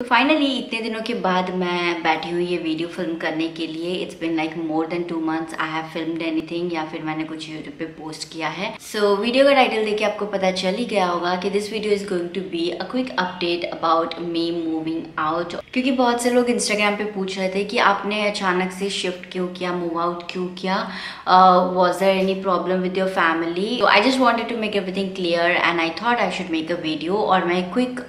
तो फाइनली इतने दिनों के बाद मैं बैठी हुई ये वीडियो फिल्म करने के लिए। It's been like more than 2 months I have filmed anything, या फिर मैंने कुछ यूट्यूब पे पोस्ट किया है। सो वीडियो का टाइटल देख के आपको पता चल ही गया होगा कि this video is going to be a quick update about me moving out. क्योंकि बहुत से लोग इंस्टाग्राम पे पूछ रहे थे कि आपने अचानक से शिफ्ट क्यों किया, मूव आउट क्यों किया, was there any problem with your family. तो I just wanted to make everything clear and I thought I should make a video. और मैं क्विक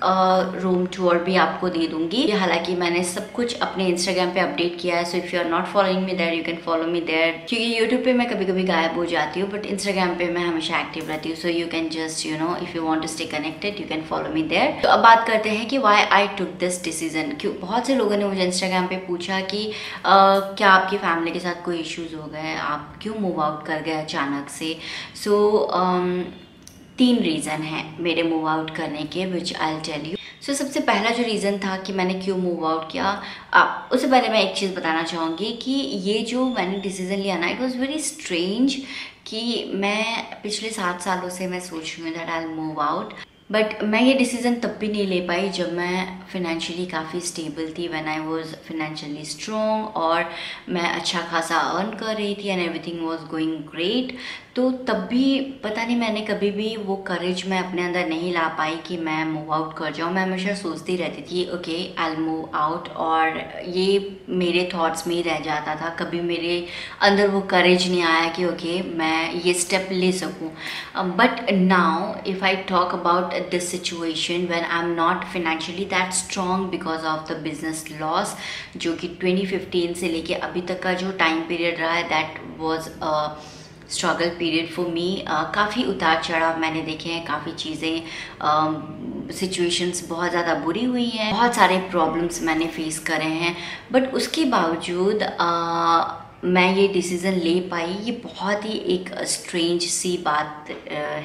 रूम टूर भी आपको दे दूंगी। हालांकि मैंने सब कुछ अपने इंस्टाग्राम पे अपडेट किया है, so if you are not following me there you can follow me there. क्योंकि यूट्यूब पे मैं कभी कभी गायब हो जाती हूँ, बट इंस्टाग्राम पे मैं हमेशा एक्टिव रहती हूँ। So you can just if you want to stay connected you can follow me there. तो अब बात करते हैं कि why I took this decision. क्यों बहुत से लोगों ने मुझे इंस्टाग्राम पे पूछा कि क्या आपकी फैमिली के साथ कोई इश्यूज हो गए, आप क्यों मूव आउट कर गए अचानक से। सो 3 रीज़न है मेरे मूव आउट करने के, विच आई विल टेल यू। सो सबसे पहला जो रीज़न था कि मैंने क्यों मूव आउट किया, उससे पहले मैं एक चीज़ बताना चाहूँगी कि ये जो मैंने डिसीज़न लिया ना, इट वॉज वेरी स्ट्रेंज। कि मैं पिछले 7 सालों से मैं सोच रही हूँ that I will move out, but मैं ये डिसीज़न तब भी नहीं ले पाई जब मैं फिनेंशियली काफ़ी स्टेबल थी, when I was financially strong और मैं अच्छा खासा अर्न कर रही थी and everything was going great. तो तब भी पता नहीं मैंने कभी भी वो करेज मैं अपने अंदर नहीं ला पाई कि मैं मूव आउट कर जाऊँ। मैं हमेशा सोचती रहती थी okay I will move out, और ये मेरे थॉट्स में ही रह जाता था। कभी मेरे अंदर वो करेज नहीं आया कि ओके मैं ये स्टेप ले सकूँ। But now if I talk about this situation when I am not financially that strong because of the business loss, जो कि 2015 से लेके अभी तक का जो टाइम पीरियड रहा है that was struggle period for me. काफ़ी उतार चढ़ाव मैंने देखे हैं, काफ़ी चीज़ें सिचुएशंस बहुत ज़्यादा बुरी हुई हैं, बहुत सारे प्रॉब्लम्स मैंने फेस करे हैं, बट उसके बावजूद मैं ये डिसीज़न ले पाई। ये बहुत ही एक स्ट्रेंज सी बात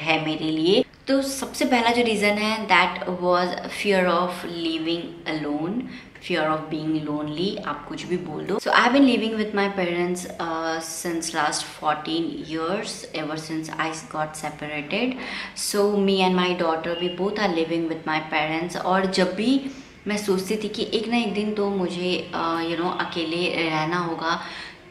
है मेरे लिए। तो सबसे पहला जो रीज़न है that was fear of living alone, fear of being lonely, आप कुछ भी बोल दो। So I've been living with my parents since last 14 years, ever since I got separated. So me and my daughter, we both are living with my parents. और जब भी मैं सोचती थी कि एक ना एक दिन तो मुझे अकेले रहना होगा,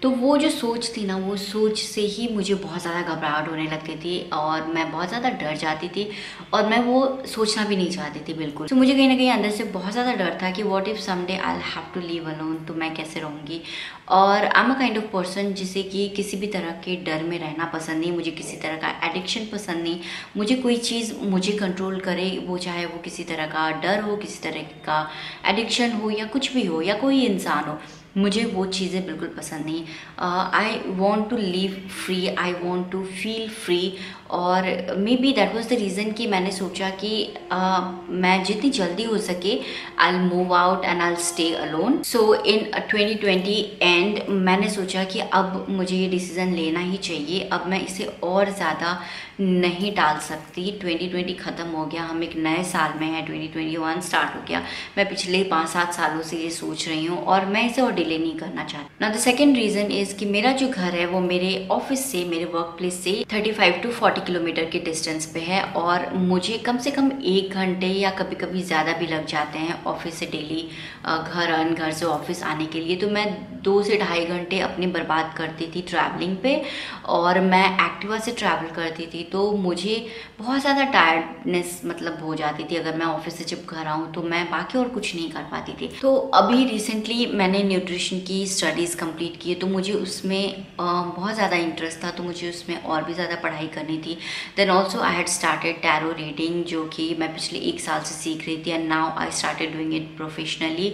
तो वो जो सोच थी ना, वो सोच से ही मुझे बहुत ज़्यादा घबराहट होने लगती थी और मैं बहुत ज़्यादा डर जाती थी और मैं वो सोचना भी नहीं चाहती थी बिल्कुल। तो मुझे कहीं ना कहीं अंदर से बहुत ज़्यादा डर था कि what if someday I will have to live alone, तो मैं कैसे रहूँगी। और I am a kind of person जिसे कि किसी भी तरह के डर में रहना पसंद नहीं, मुझे किसी तरह का एडिक्शन पसंद नहीं। मुझे कोई चीज़ मुझे कंट्रोल करे, वो चाहे वो किसी तरह का डर हो, किसी तरह का एडिक्शन हो, या कुछ भी हो, या कोई इंसान हो, मुझे वो चीज़ें बिल्कुल पसंद नहीं। I want to live free, I want to feel free. और maybe that was the reason कि मैंने सोचा कि मैं जितनी जल्दी हो सके I will move out and I will stay alone. So in 2020 and मैंने सोचा कि अब मुझे ये डिसीज़न लेना ही चाहिए, अब मैं इसे और ज़्यादा नहीं टाल सकती। 2020 ख़त्म हो गया, हम एक नए साल में हैं, 2021 स्टार्ट हो गया। मैं पिछले 5-7 सालों से ये सोच रही हूँ और मैं इसे और डिले नहीं करना चाहती। Now the second reason is कि मेरा जो घर है वो मेरे ऑफिस से, मेरे वर्क प्लेस से 35 to 40 किलोमीटर के डिस्टेंस पे है, और मुझे कम से कम 1 घंटे या कभी कभी ज़्यादा भी लग जाते हैं ऑफिस से डेली घर से ऑफिस आने के लिए। तो मैं 2 से ढाई घंटे अपनी बर्बाद करती थी ट्रैवलिंग पे, और मैं एक्टिवा से ट्रैवल करती थी, तो मुझे बहुत ज़्यादा टायर्डनेस मतलब हो जाती थी। अगर मैं ऑफिस से जब घर आऊँ तो मैं बाकी और कुछ नहीं कर पाती थी। तो अभी रिसेंटली मैंने न्यूट्रिशन की स्टडीज़ कंप्लीट की है, तो मुझे उसमें बहुत ज़्यादा इंटरेस्ट था, तो मुझे उसमें और भी ज़्यादा पढ़ाई करनी थी। Then also I had started tarot reading, जो कि मैं पिछले 1 साल से सीख रही थी, and now I started doing it professionally.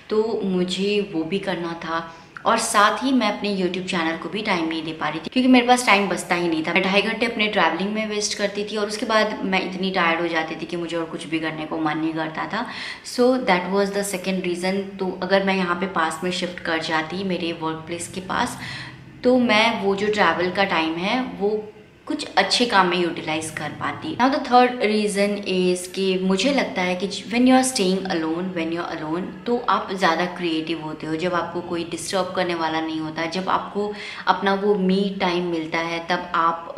तो मुझे वो भी करना था, और साथ ही मैं अपने YouTube चैनल को भी टाइम नहीं दे पा रही थी, क्योंकि मेरे पास टाइम बचता ही नहीं था। मैं 2.5 घंटे अपने ट्रैवलिंग में वेस्ट करती थी, और उसके बाद मैं इतनी टायर्ड हो जाती थी कि मुझे और कुछ भी करने को मन नहीं करता था। So that was the second reason. तो अगर मैं यहाँ पे पास में शिफ्ट कर जाती मेरे वर्क प्लेस के पास, तो मैं वो जो ट्रैवल का टाइम है वो कुछ अच्छे काम में यूटिलाइज कर पाती। Now the third reason is कि मुझे लगता है कि when you are staying alone, when you are alone, तो आप ज़्यादा क्रिएटिव होते हो। जब आपको कोई डिस्टर्ब करने वाला नहीं होता, जब आपको अपना वो मी टाइम मिलता है, तब आप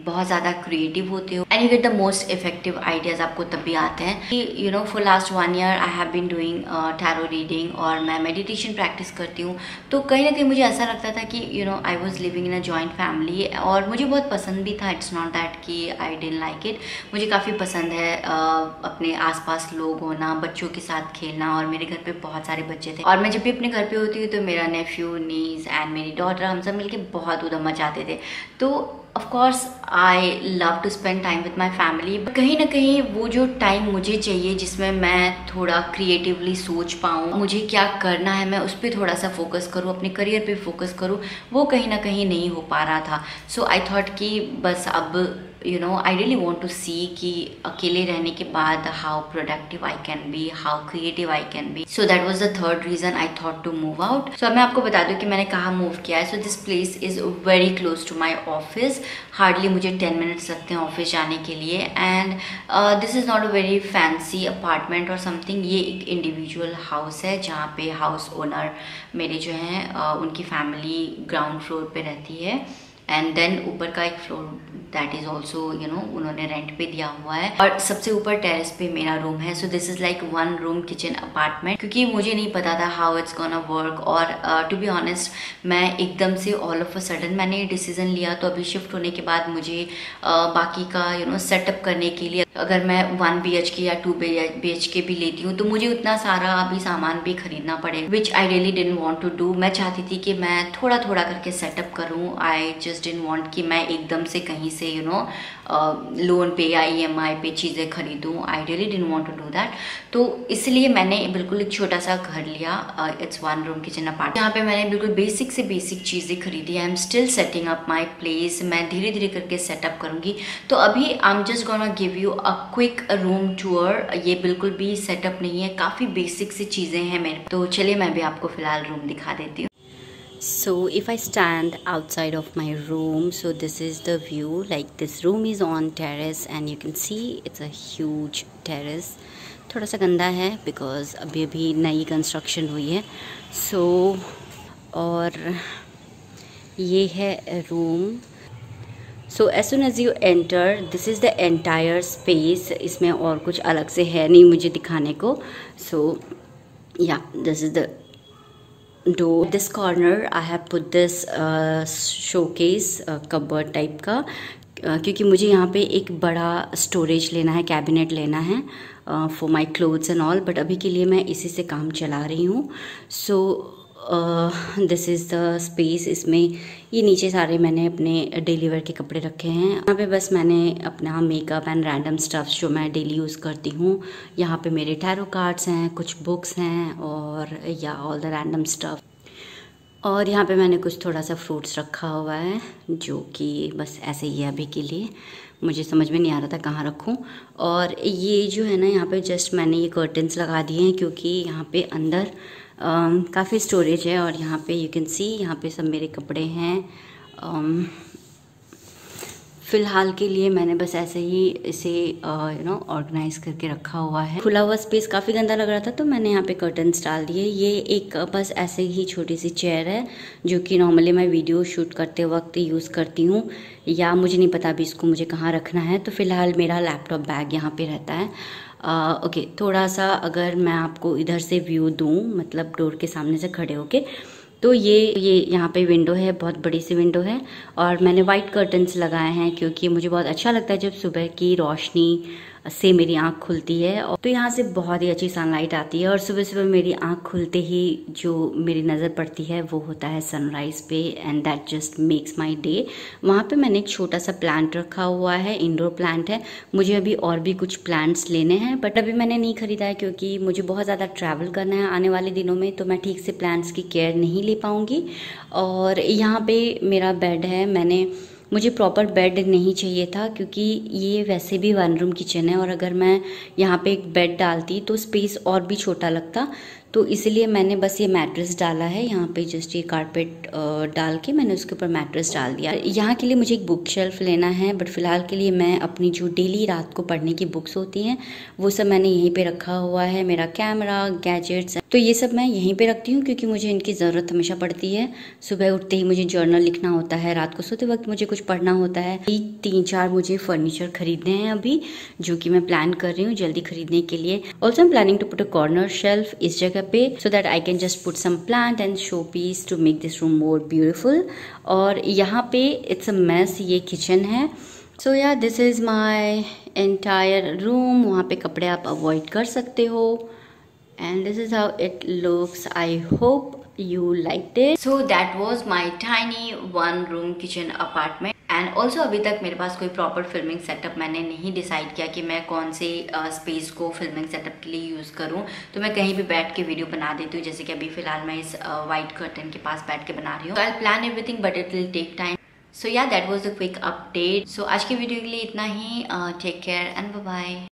बहुत ज़्यादा क्रिएटिव होते हो and you get the most effective ideas आपको तभी आते हैं कि you know for last 1 year I have been doing tarot reading और मैं मेडिटेशन प्रैक्टिस करती हूँ। तो कहीं ना कहीं मुझे ऐसा लगता था कि you know I was living in a joint family और मुझे बहुत पसंद भी था। इट्स नॉट दैट कि आई डिडंट लाइक इट, मुझे काफ़ी पसंद है अपने आसपास लोग होना, बच्चों के साथ खेलना और मेरे घर पे बहुत सारे बच्चे थे और मैं जब भी अपने घर पे होती हूँ तो मेरा नेफ्यू, नीस एंड मेरी डॉटर हम सब मिलके बहुत उधम मचाते थे। तो of course I love to spend time with my family. कहीं ना कहीं वो जो टाइम मुझे चाहिए जिसमें मैं थोड़ा क्रिएटिवली सोच पाऊँ, मुझे क्या करना है, मैं उस पर थोड़ा सा फोकस करूँ, अपने करियर पे फोकस करूँ, वो कहीं ना कहीं नहीं हो पा रहा था। सो आई थॉट कि बस अब you know I really want to see कि अकेले रहने के बाद how productive I can be, how creative I can be. So that was the third reason I thought to move out. So अब मैं आपको बता दूं कि मैंने कहाँ मूव किया है। So this place is very close to my office, hardly मुझे 10 मिनट्स लगते हैं ऑफिस जाने के लिए and this is not a very fancy apartment और समथिंग। ये एक इंडिविजुअल हाउस है जहाँ पे हाउस ओनर मेरे जो हैं उनकी फैमिली ग्राउंड फ्लोर पे रहती है एंड देन ऊपर का एक floor that is also you know उन्होंने रेंट पे दिया हुआ है और सबसे ऊपर टेरेस पे मेरा रूम है। So this is like 1 room kitchen apartment, क्योंकि मुझे नहीं पता था हाउ इट्स गोना वर्क और टू बी ऑनेस्ट मैं एकदम से ऑल ऑफ अ सडन मैंने ये डिसीजन लिया। तो अभी शिफ्ट होने के बाद मुझे बाकी का यू नो सेटअप करने के लिए अगर मैं 1 BHK या 2 BHK भी लेती हूँ तो मुझे उतना सारा अभी सामान भी खरीदना पड़ेगा, which I really didn't want to do. मैं चाहती थी कि मैं थोड़ा थोड़ा करके सेटअप करूँ। आई जस्ट डिडंट वांट कि मैं एकदम से कहीं से यू नो लोन पे या EMI पे चीज़ें खरीदूँ। I really didn't want to do that. तो इसलिए मैंने बिल्कुल एक छोटा सा घर लिया। इट्स 1 रूम किचन अपार्टमेंट जहाँ पे मैंने बिल्कुल बेसिक से बेसिक चीज़ें खरीदी। I am still setting up my place, मैं धीरे धीरे करके सेटअप करूँगी। तो अभी I am just gonna give you a quick room tour. ये बिल्कुल भी सेटअप नहीं है, काफ़ी बेसिक सी चीज़ें हैं मेरे। तो चलिए मैं भी आपको फ़िलहाल रूम दिखा देती हूँ। So if I stand outside of my room, so this is the view. Like this room is on terrace and you can see it's a huge terrace. थोड़ा सा गंदा है because अभी अभी नई कंस्ट्रक्शन हुई है। So और ये है room. So as soon as you enter, this is the entire space. इसमें और कुछ अलग से है नहीं मुझे दिखाने को। So yeah, this is the door. This corner I have put this showcase cupboard type का, क्योंकि मुझे यहाँ पे एक बड़ा स्टोरेज लेना है, कैबिनेट लेना है for my clothes and all, but अभी के लिए मैं इसी से काम चला रही हूँ। So this is the space. इसमें ये नीचे सारे मैंने अपने डेली वेयर के कपड़े रखे हैं। यहाँ पे बस मैंने अपना मेकअप एंड रैंडम स्टफ्स जो मैं डेली यूज़ करती हूँ। यहाँ पे मेरे टैरो कार्ड्स हैं, कुछ बुक्स हैं और या ऑल द रैंडम स्टफ। और यहाँ पे मैंने कुछ थोड़ा सा फ्रूट्स रखा हुआ है जो कि बस ऐसे ही है अभी के लिए, मुझे समझ में नहीं आ रहा था कहाँ रखूँ। और ये जो है ना यहाँ पे जस्ट मैंने ये कर्टन्स लगा दिए हैं क्योंकि यहाँ पे अंदर काफ़ी स्टोरेज है और यहाँ पे यू कैन सी यहाँ पे सब मेरे कपड़े हैं। फ़िलहाल के लिए मैंने बस ऐसे ही इसे यू नो ऑर्गेनाइज करके रखा हुआ है। खुला हुआ स्पेस काफ़ी गंदा लग रहा था तो मैंने यहाँ पे कर्टन्स डाल दिए। ये एक बस ऐसे ही छोटी सी चेयर है जो कि नॉर्मली मैं वीडियो शूट करते वक्त यूज़ करती हूँ, या मुझे नहीं पता अभी इसको मुझे कहाँ रखना है। तो फ़िलहाल मेरा लैपटॉप बैग यहाँ पे रहता है। ओके, थोड़ा सा अगर मैं आपको इधर से व्यू दूँ, मतलब डोर के सामने से खड़े होके, तो ये यहाँ पे विंडो है, बहुत बड़ी सी विंडो है और मैंने वाइट कर्टन्स लगाए हैं क्योंकि मुझे बहुत अच्छा लगता है जब सुबह की रोशनी से मेरी आंख खुलती है। और तो यहाँ से बहुत ही अच्छी सनलाइट आती है और सुबह सुबह मेरी आंख खुलते ही जो मेरी नज़र पड़ती है वो होता है सनराइज़ पे and that just makes my day. वहाँ पे मैंने एक छोटा सा प्लांट रखा हुआ है, इंडोर प्लांट है। मुझे अभी और भी कुछ प्लांट्स लेने हैं बट अभी मैंने नहीं खरीदा है क्योंकि मुझे बहुत ज़्यादा ट्रैवल करना है आने वाले दिनों में, तो मैं ठीक से प्लांट्स की केयर नहीं ले पाऊँगी। और यहाँ पे मेरा बेड है, मुझे प्रॉपर बेड नहीं चाहिए था क्योंकि ये वैसे भी 1 रूम किचन है और अगर मैं यहाँ पे एक बेड डालती तो स्पेस और भी छोटा लगता। तो इसलिए मैंने बस ये मैट्रेस डाला है यहाँ पे, जस्ट ये कारपेट डाल के मैंने उसके ऊपर मैट्रेस डाल दिया। यहाँ के लिए मुझे एक बुक शेल्फ लेना है, बट फिलहाल के लिए मैं अपनी जो डेली रात को पढ़ने की बुक्स होती हैं वो सब मैंने यहीं पे रखा हुआ है। मेरा कैमरा, गैजेट्स, तो ये सब मैं यहीं पे रखती हूँ क्योंकि मुझे इनकी ज़रूरत हमेशा पड़ती है। सुबह उठते ही मुझे जर्नल लिखना होता है, रात को सोते वक्त मुझे कुछ पढ़ना होता है। 3-4 मुझे फर्नीचर खरीदने हैं अभी, जो कि मैं प्लान कर रही हूँ जल्दी खरीदने के लिए। Also I am planning to put a corner shelf इस जगह पे, so that I can just put some plant and show piece to make this room more beautiful. और यहाँ पे इट्स अ मेस, ये किचन है। So yeah this is my entire room. वहाँ पे कपड़े आप अवॉइड कर सकते हो। And this is how it looks. I hope you liked it. So that was my tiny one room kitchen apartment. And also अभी तक मेरे पास कोई प्रॉपर फिल्मिंग सेटअप मैंने नहीं डिसाइड किया कि मैं कौन से स्पेस को फिल्मिंग सेटअप के लिए यूज़ करूं। तो मैं कहीं भी बैठ के वीडियो बना देती हूँ, जैसे कि अभी फिलहाल मैं इस वाइट कर्टन के पास बैठ के बना रही हूँ। So I'll plan everything but it will take time. So yeah, that was a quick update. So आज की वीडियो के लिए इतना ही। Take care and bye bye.